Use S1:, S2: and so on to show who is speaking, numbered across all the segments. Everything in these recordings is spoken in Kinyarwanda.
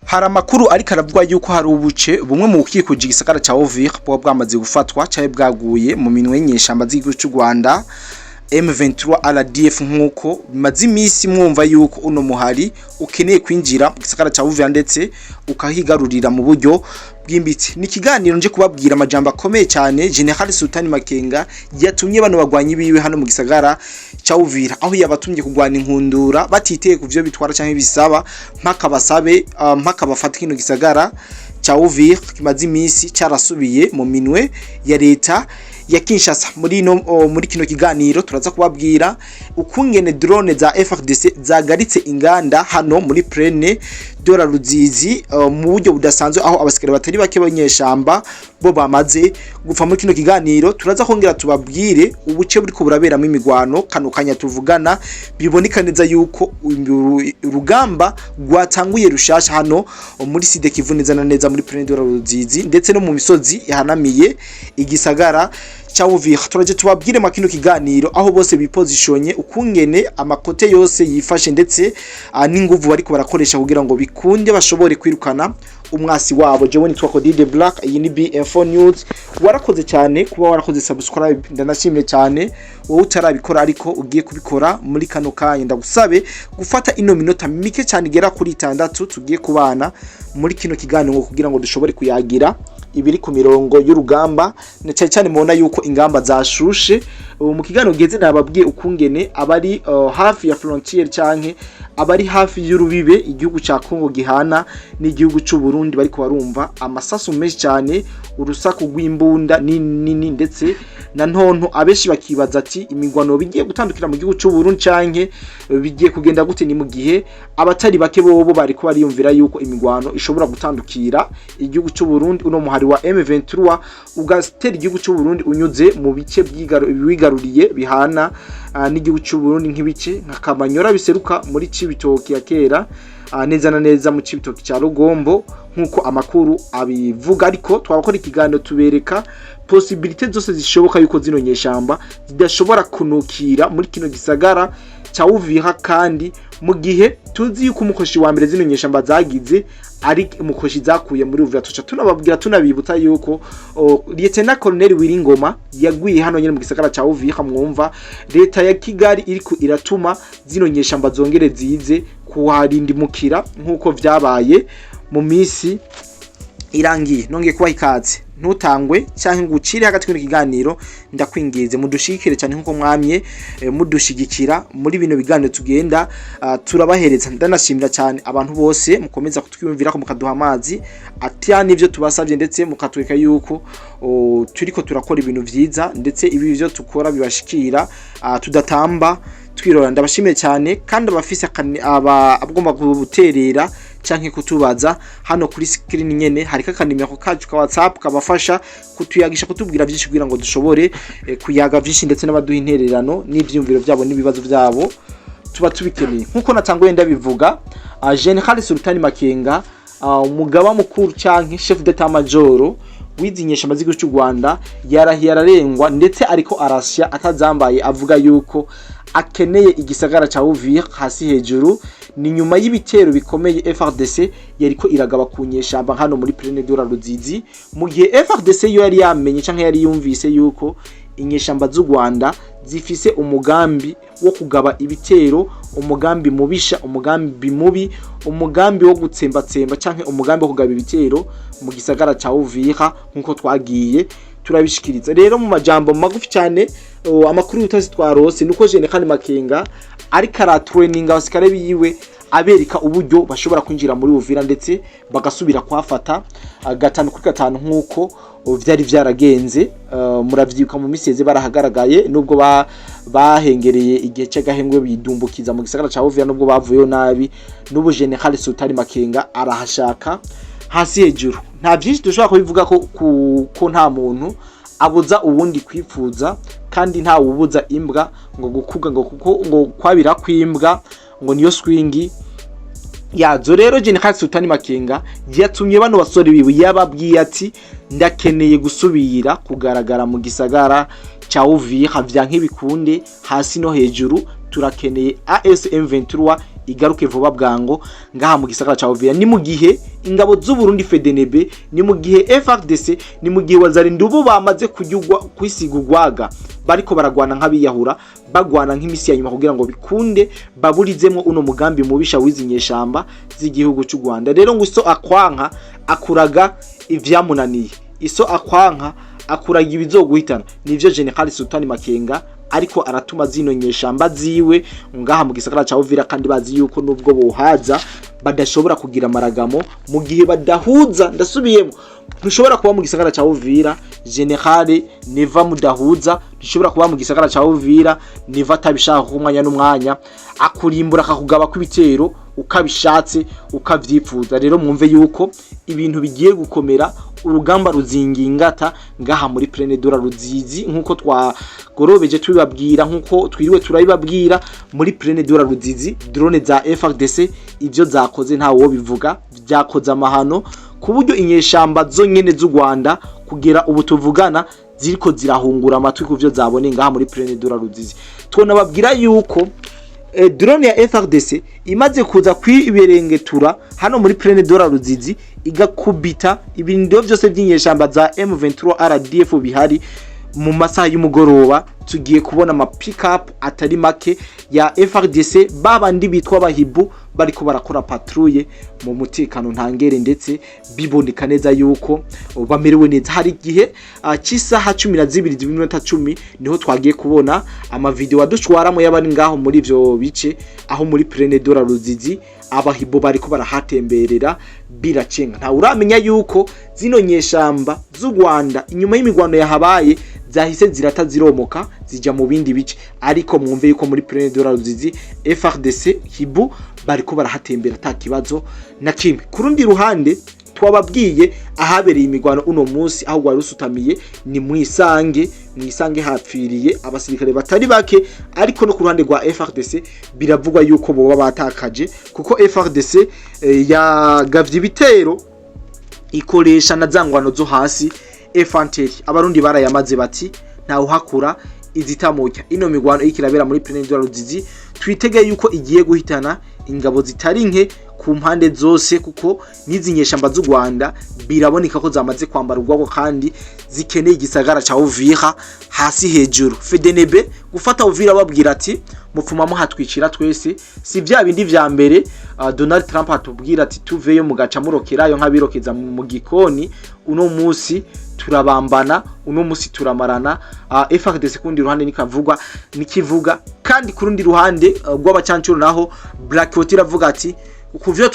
S1: hari amakuru ariko aravuga yuko hari ubuce bumwe mu bukikuje igisagara ca Uvira bwamaze gufatwa cyaye bwaguye mu minwe y'inyeshamba z'igihugu cy'u Rwanda M23 RDF nkuko bimaze imisi mwumva yuko uno muhari ukeneye kwinjira mu gisagara ca Uvira ndetse ukahigarurira mu buryo bwimbitse. Ni kiganiro nje kubabwira amajambo akomeye cyane General Sultani Makenga yatumye bano bagwanyi biwe hano mu gisagara ca Uvira, aho yabatumye kugwana inkundura batiteye kuvyo bitwara canke bisaba mpaka basabe mpaka bafata kino gisagara ca Uvira kimaze imisi carasubiye mu minwe ya leta ya Kinshasa. Muri kino kiganiro turaza kubabwira ukungene drone za FARDC zagaritse inganda hano muri Plaine de la Ruzizi mu buryo budasanzwe, aho abasikare batari bake banyeshamba bo bamaze gupfa. Muri kino kiganiro turaza kongera tubabwire ubuce buriko buraberamo imigwano kano kanya tuvugana, biboneka neza yuko urugamba rwatanguye rushasha hano muri Side Kivu neza muri Plaine de la Ruzizi ndetse no mu misozi yahanamiye igisagara cha Uvira. Turaje tubabwire makino kiganiro aho bose bipositionye ukungene amakote yose yifashe ndetse n'inguvu bariko barakoresha kugira ngo bikunde bashobore kwirukana umwasi wabo. Jewe nitwa Codide Black, iyi ni BM4 News. Warakoze cyane kuba warakoze subscribe, ndanashimye cyane. Wowe utarabikora ariko ugiye kubikora muri kano kanya, ndagusabe gufata ino minota mike cyane igera kuri 6 tugiye kubana muri kino kiganiro kugira ngo dushobore kuyagira ibiri ku mirongo y'urugamba, na cyane mubona yuko ingamba zashushe. Mu kiganiro geze nababwiye ukungene abari hafi ya frontier canke abari hafi y'urubibe igihugu ca Kongo gihana n'igihugu cy'u Burundi bariko barumva amasasu menshi cyane, urusaku rw'imbunda nini ndetse na ntonto. Abeshi bakibaza ati imigwano bigiye gutandukira mu gihugu cy'u Burundi canke bigiye kugenda gute? Ni mu gihe abatari bake bobo bariko bariyumvira yuko imigwano ishobora gutandukira igihugu cy'u Burundi. Uno muhari wa M23 ugatera igihugu cy'u Burundi unyuze mu bice bigaruriye bihana n'igihugu cy'u Burundi nk'ibice nka Kamanyora biseruka muri Cibitoki ya kera neza na neza mu Cibitoki cya Rugombo nkuko amakuru abivuga. Ariko twabakora ikiganiro tubereka possibilité zose zishoboka yuko zino nyeshamba zidashobora kunukira muri kino gisagara cha Uvira, kandi mu gihe tuzi yuko umukoshi wa mbere zino nyeshamba zagize ari umukoshi zakuye muri Uvira. Tuca tunababwira tunabibutsa yuko Lieutenant Colonel Wiringoma yaguye hano nyene mu gisagara cha Uvira. Mwumva leta ya Kigali iriko iratuma zino nyeshamba zongere zize kuharindimukira nkuko vyabaye mu misi irangiye. Nongeye kuba ikaze, ntutangwe cyangwa ngucire hagati kino kiganiro, ndakwingize mudushikire cyane nkuko mwamye mudushigikira muri bino biganiro tugenda turabahereza. Ndanashimira cyane abantu bose mukomeza kutwiyumvira ko mukaduha amazi ati nivyo tubasavye ndetse mukatweka yuko turiko turakora ibintu vyiza ndetse ibi byo tukora bibashikira tudatamba twirora. Ndabashimiye cyane kandi abafise abagomba guterera canke kutubaza hano kuri screen nyene hari kakanimero kacu ka WhatsApp kabafasha kutuyagisha kutubwira byinshi kugira ngo dushobore kuyaga byinshi ndetse n'abaduha intererano n'ivyumviro byabo n'ibibazo byabo tuba tubikeneye. Nkuko natanguye ndabivuga, General Sultani Makenga umugaba mukuru canke chef d'état major wizinyesha amazigo cy'u Rwanda yarahiye ararengwa ndetse ariko arasya atazambaye avuga yuko akeneye igisagara ca Uvira hasi hejuru. Ni nyuma y'ibitero bikomeye FARDC yariko iragaba kunyeshamba hano muri Plaine de la Ruzizi, mu gihe FARDC yo yari yamenye canke yari yumvise yuko inyeshamba z'u Rwanda zifise umugambi wo kugaba ibitero, umugambi mubisha, umugambi mubi, umugambi wo gutsembatsemba canke umugambi wo kugaba ibitero mu gisagara ca Uvira nkuko twagiye turabishikiriza. Rero mu majambo magufi cyane amakuru yutazi twarose nuko General Makenga ariko aratraininga abasikare biwe abereka uburyo bashobora kwinjira muri Uvira ndetse bagasubira kwafata 5 nkuko vyari vyaragenze. Muravyibuka mu miseze barahagaragaye nubwo bahengereye igihe cy'agahengwe bidumbukiza mu gisagara ca Uvira, nubwo bavuyeyo nabi. N'ubu General Sultani Makenga arahashaka hasi hejuru. Nta byinshi dushobora kubivuga ko nta muntu abuza ubundi kwifuza, kandi nta ubuza imbwa ngo gukuga ngo kwabira kwimbwa ngo niyo swingi yazo. Rero General Sultani Makenga yatumye bano basore biwe yababwiye ati ndakeneye gusubira kugaragara mu gisagara cha Uvira vya nk'ibikunde hasi no hejuru. Turakeneye ASM 23 igaruke vuba bwango ngaha mu gisagara ca Uvira. Ni mu gihe ingabo z'u Burundi FDNB, ni mu gihe FARDC, ni mu gihe wazarinde ubu bamaze kujyugwa kwisigugwaga bariko baragwana nk'abiyahura, bagwana nk'imisi ya nyuma kugira ngo bikunde baburizemo uno mugambi mubisha wizinyeshamba z'igihugu cy'u Rwanda. Rero ngo iso akwanka akuraga ivyamunaniye, iso akwanka akuraga ibizoguhitana. Nivyo General Sultani Makenga ariko aratuma zino nyeshamba ziwe ngaha mu gisagara ca Uvira, kandi bazi yuko nubwo bohaza badashobora kugira amaragamo mu gihe badahuza. Ndasubiyemo, ntushobora kuba mu gisagara ca Uvira General neva mudahuza, ntushobora kuba mu gisagara ca Uvira neva tabishaka kumwanya n'umwanya akurimbura akakugaba kw'ibitero ukabishatse ukavyifuza. Rero mwumve yuko ibintu bigiye gukomera, urugamba ruzingingata ngaha muri Plaine de la Ruzizi, nkuko twagorobeje tubibabwira, nkuko twiriwe turabibabwira. Muri Plaine de la Ruzizi drone za FARDC ivyo zakoze ntawo bivuga, byakoze amahano ku buryo inyeshamba zo nyene z'u Rwanda kugera ubu tuvugana ziriko zirahungura amatwi kuvyo zabone ngaha muri Plaine de la Ruzizi. Twonababwira yuko drone ya FARDC imaze kuza kwiberengetura hano muri Plaine de la Ruzizi igakubita ibintu byose by'inyeshamba za M23 RDF bihari. Mu masaha y'umugoroba tugiye kubona ama pick up atari make ya FARDC, babandi bitwa ba Hiboux bariko barakora patrouille mu mutekano ntangere, ndetse biboneka neza yuko bamerewe neza. Hari gihe cy'isaha 12:10 niho twagiye kubona ama video adushwaramo y'abari ngaho muri ivyo bice aho muri Plaine de la Ruzizi aba Hiboux bariko barahatemberera biracenga. Nta uramenya yuko zino nyeshamba z'u Rwanda inyuma y'imigwano yahabaye zahise zirata ziromoka zija mu bindi bice, ariko mwumve yuko muri Plaine de la Ruzizi FARDC Hiboux bariko barahatembera ata kibazo na kimwe. Kurundi ruhande twababwiye ahabereye imigwano uno munsi aho gwari rusutamiye ni mwisange hapfiriye abasirikare batari bake, ariko no ku ruhande rwa FARDC biravugwa yuko boba batakaje, kuko FARDC yagavye ibitero ikoresha na zangwano zo hasi efanteri. Abarundi barayamaze bati nta uhakura izitamuka. Ino migwano ikirabera muri Plaine de la Ruzizi twitege yuko igiye guhitana ingabo zitari nke ku mpande zose, kuko nizinyeshamba z'u Rwanda biraboneka ko zamaze kwambara ubwabo kandi zikeneye igisagara ca Uvira hasi hejuru. FDNB gufata Uvira babwira ati mupfuma muhatwicira twese, si vya bindi vya mbere Donald Trump atubwira ati tuveyo mugaca murokerayo nk'abirokeza mu gikoni. Uno musi turabambana, uno musi turamarana. FARDC kundi ruhande nikivuga kandi kurundi ruhande rw'abacancuro naho Black Hot iravuga ati kuvyo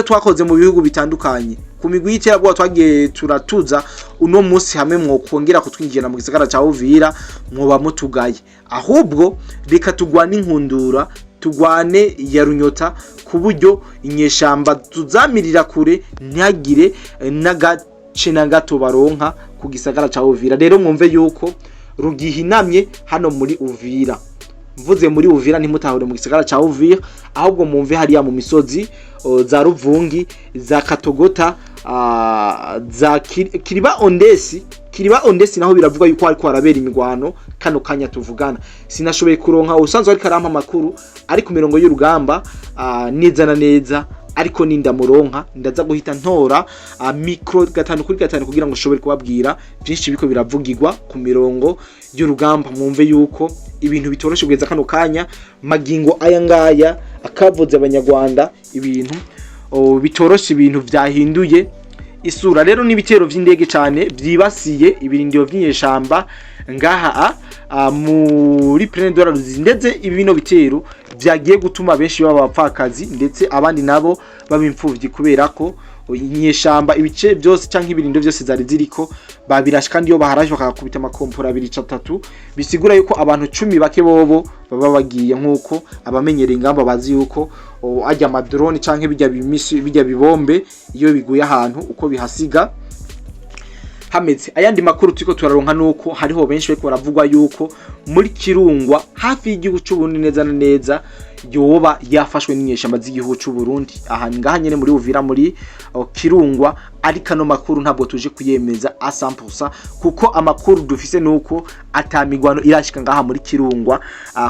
S1: twakoze mu bihugu bitandukanye, ku migwi y'iterabwoba twagiye turatuza, uno musi hamwe mwo kongera kutwinjira mu gisagara ca Uvira mwoba mutugaye. Ahubwo reka tugwane inkundura, tugwane ya runyota, ku buryo inyeshamba tuzamirira kure ntihagire n'agace na gato baronka ku gisagara ca Uvira. Rero mwumve yuko rugihinamye hano muri Uvira. Mvuze muri Uvira ntimutahure mu gisagara ca Uvira, ahubwo mumve hariya mu misozi za Ruvungi, za Katogota, za Kiriba Ondesi naho biravuga yuko ariko harabera imigwano kano kanya tuvugana. Sinashoboye kuronka usanzwe ariko arampa makuru ari ku mirongo y'urugamba neza na neza, ariko ninda muronka ndaza guhita ntora micro 5 kugira ngo ushobore kubabwira byinshi biko biravugirwa ku mirongo y'urugamba. Mwumve yuko ibintu bitoroshe kugeza kano kanya magingo aya ngaya akavuze abanyarwanda, ibintu bitoroshe, ibintu byahinduye isura. Rero n'ibitero vy'indege cyane byibasiye ibirindiro by'inyeshamba ngaha muri Plaine de la Ruzizi, ndetse ibino bitero byagiye gutuma benshi baba bapfakazi, ndetse abandi nabo babimfuvyi kubera ko inyeshamba ibice byose canke ibirindo byose zari ziriko babirashe, kandi yo baharaje bakakubita amakompora 2-3 bisigura yuko abantu 10 bake bobo baba bagiye, nkuko abamenyereye ingamba bazi yuko ajya amadrone canke bijya bimisi bijya bibombe iyo biguye ahantu uko bihasiga hameze. Ayandi makuru turiko turaronka nuko hariho benshi bariko baravugwa yuko muri Kirungwa hafi y'igihugu cy'u Burundi neza na neza yoba yafashwe n'inyeshamba z'igihugu cy'u Burundi. Aha ngaha nyene muri Uvira muri Kirungwa, ariko ano makuru ntabwo tuje kuyemeza 100% kuko amakuru dufise nuko atamigwano irashika ngaha muri Kirungwa,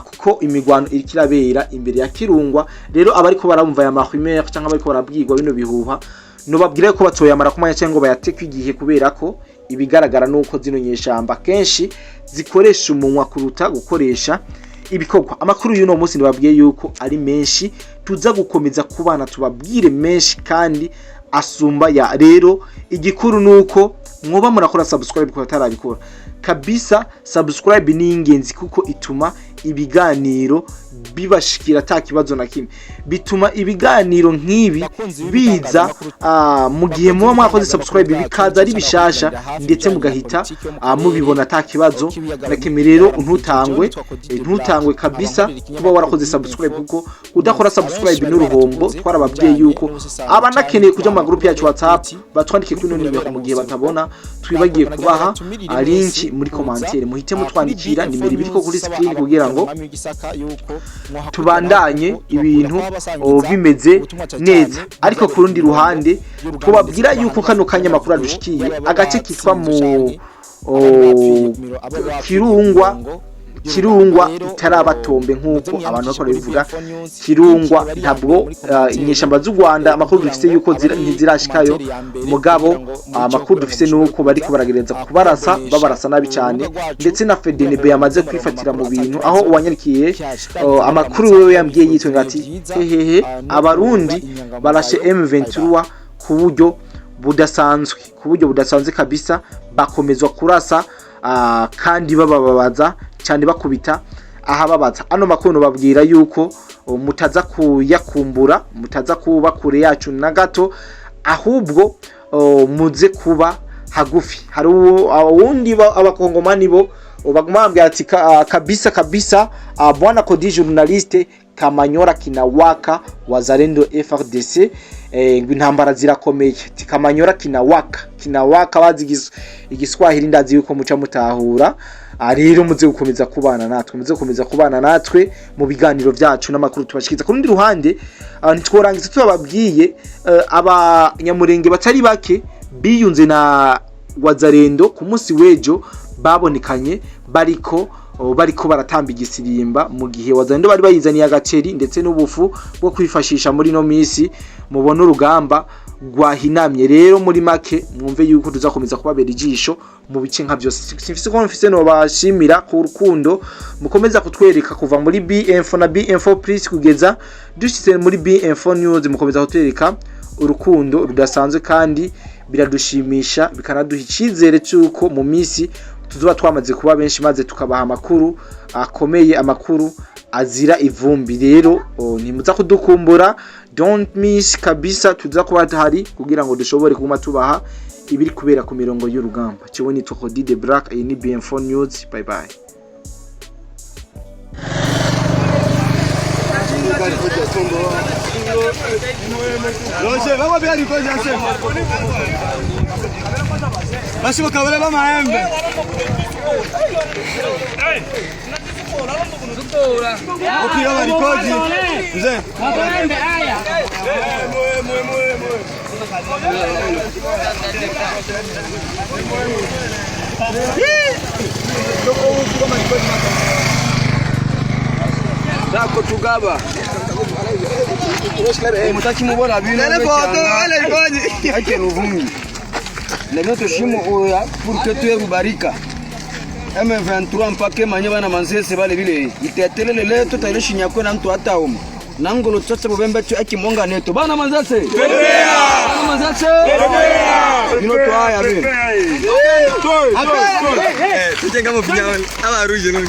S1: kuko imigwano iri kirabera imbere ya Kirungwa. Rero abariko barumva ya mahumeur cyangwa abariko barabwirwa bino bihuha no babwire ko batoyamara kumanya cyangwa bayateka igihe, kubera ko ibigaragara nuko zino nyeshamba kenshi zikoresha umunwa kuruta gukoresha ibikorwa. Amakuru y'uno munsi ndababwiye yuko ari menshi, tuza gukomeza kubana tubabwire menshi kandi asumba ya. Rero igikuru nuko mwoba murakora subscribe ko batarabikora kabisa. Subscribe ni ingenzi kuko ituma ibiganiro bibashikira atakibazo na kimwe, bituma ibiganiro nk'ibi biza mu gihe muba mwakoze subscribe bikaza ari bishasha, ndetse mugahita mubibona atakibazo na kimwe. Rero ntutangwe kabisa kuba warakoze subscribe, kuko udakora subscribe n'uruhombo. Twarababwiye yuko abanakeneye kuja mu group yacu WhatsApp batwandike kuri nimero mu gihe batabona twibagiye kubaha link muri commentaire, muhite mutwandikira nimero ibiriko kuri screen kugira ngo tubandanye ibintu bimeze neza. Ariko ku rundi ruhande twababwira yuko kano kanya makuru adushikiye agace kitwa mu Kirungwa itarabatombe nkuko abantu bakora bivuga. Kirungwa ntabwo inyeshamba z'u Rwanda amakuru dufise yuko ntizirashikayo, mugabo amakuru dufise nuko bariko baragereza babarasa nabi cyane, ndetse na FDNB yamaze kwifatira mu bintu. Aho uwanyarikiye amakuru wewe yambwiye yitwe ati hehehe abarundi barashe M23 ku buryo budasanzwe kabisa, bakomezwa kurasa kandi bababaza cyane, bakubita ahababaza. Ano makuru babwira yuko mutaza kuyakumbura, mutaza kuba kure yacu na gato, ahubwo muze kuba hagufi. Hari uwundi abakongomani bo bagumambya ati kabisa bwana Kodi journaliste Kamanyora kinawaka wazalendo FRDC, intambara zirakomeye. Kamanyora kinawaka bazi igiswahili ndazi yuko muca mutahura. Rero muze gukomeza kubana natwe mu biganiro byacu n'amakuru tubashikiza. Ku rundi ruhande ntitworangiza tubabwiye abanyamurenge batari bake biyunze na wazalendo ku munsi wejo babonekanye bariko baratamba igisirimba, mu gihe wazalendo bari bayizaniye agaceri ndetse n'ubufu bwo kwifashisha muri no misi. Mubona urugamba rwahinamye. Rero muri make mwumve yuko tuzakomeza kubabera ijisho mu bice nka byose. Simfise ko mfise no bashimira ku rukundo mukomeza kutwereka kuva muri B-Info na B-Info Plus kugeza dushitse muri B-Info News. Mukomeza kutwereka urukundo rudasanzwe kandi biradushimisha, bikanaduha icyizere cyuko mu misi tuzoba twamaze kuba benshi, maze tukabaha amakuru akomeye, amakuru azira ivumbi. Rero ntimuza kudukumbura, don't miss kabisa. Tuza kuba hari kugira ngo dushobore kuma tubaha ibiri kubera ku mirongo y'urugamba. Cyo ni Tokodi the Black, iyi ni B-Info News. Bye bye.
S2: Basi wakabale bamaembe. Ukiwa walikoji. Mzee. Maembe haya. Zako tugaba. Mutaki mubona bino. Nele foto wale ikoji. Ake ruvungi. Leo tushimo oya pour que tu rubarika. M23 mpake manyeba na manzese bale bile. Itetelele leo tutalishinya kwa mtu hata umu. Nangolo tsotse bobembe tu akimonga neto. Bana manzese. Tembea. Bana manzese. Tembea. Bino to haya bile. Tutenga mo finya aba ruje no.